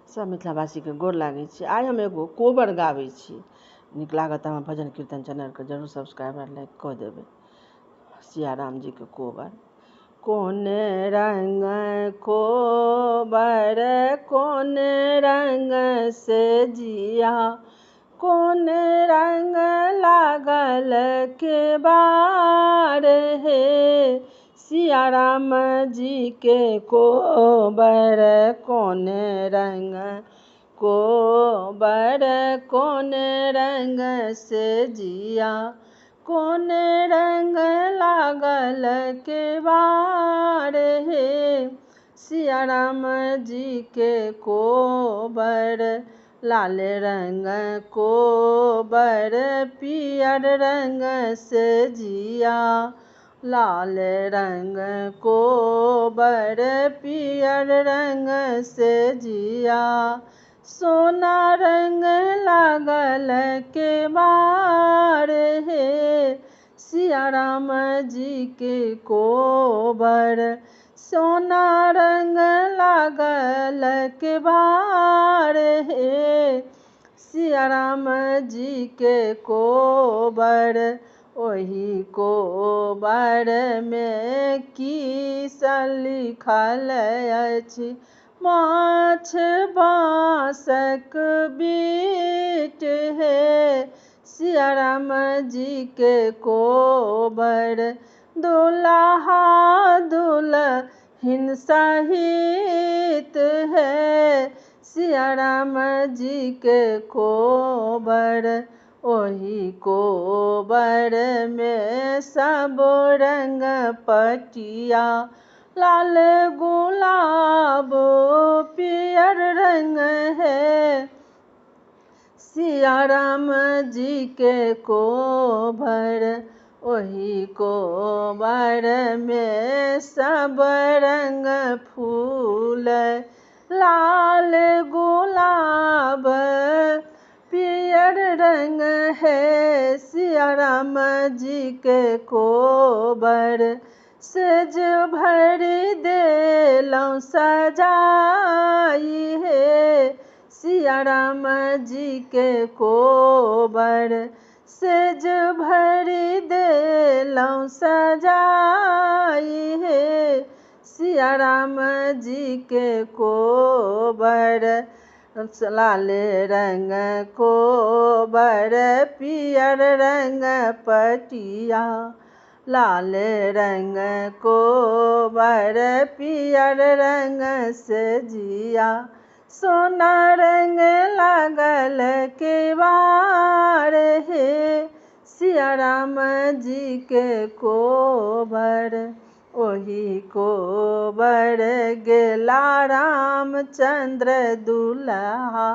सब मिथिलावासी के गोर लागै छी। आइ हम एगो कोबर गाबै छी। नीक लागत हमर भजन कीर्तन चैनल के जरूर सब्सक्राइब लाइक कऽ देबै। सिया राम जी के कोबर। कोन रंग कोबर कोन रंग से जिया, कोन रंग लागल के बार हे। सिया राम जी के कोबर कोन रंग कोबर कोन रंग से जिया, कोन रंग लागल के बार हे। सिया राम जी के कोबर लाल रंग कोबर पियर रंग से जिया, लाल रंग कोबर पियर रंग से जिया, सोना रंग लागल के बार हे। सिया राम जी के कोबर सोना रंग लागल के बार हे। सिया राम जी के कोबर ओही कोबर में की लिखल अछि, माछ बाँसक बीट हे। सिया राम जी के कोबर दुल्हा दुल्हिन सहित है। सिया राम जी के कोबर ओही कोबर में सब रंग पटिया, लाल गुलाब पियर रंग है। सिया राम जी के कोबर ओही कोबर में सब रंग फूल, लाल गुलाब पियर रंग है। सिया राम जी के कोबर सेज भरि देलौं सजाई हे। सिया राम जी के कोबर सेज भरि देलौं सजाई हे। सिया राम जी के कोबर लाल रंग कोबर पियर रंग पटिया, लाल रंग कोबर पियर रंग से जिया, सोना रंग लागल के बार हे। सिया राम जी के कोबर ओही कोबर गेला रामचंद्र दुल्हा,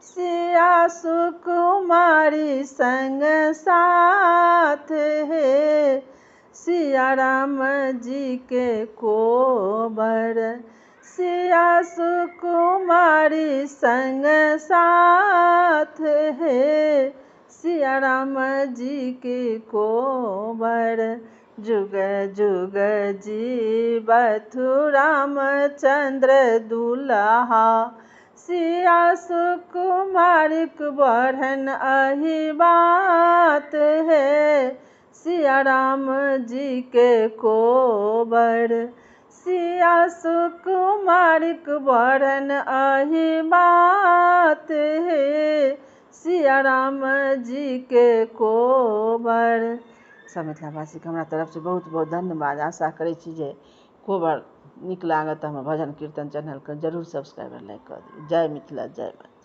सिया सुकुमारी संग साथ हे। सिया राम जी के कोबर सिया सुकुमारी संग साथ हे। सिया राम जी के कोबर जुग जुग जीवथु रामचंद्र दुल्हा, सिया सुकुमारिक बढ़न अहि बात है। सिया राम जी के कोबर सिया सुकुमारिक बढ़न अहि बात है। सिया राम जी के कोबर। सब मिथिलावासी के हमरा तरफ से बहुत बहुत धन्यवाद। आशा करै छी जे कोबर नीक लागत हमर भजन कीर्तन चैनल के जरूर सब्सक्राइब लाइक कऽ दियौ। जय मिथिला जय मैथिली।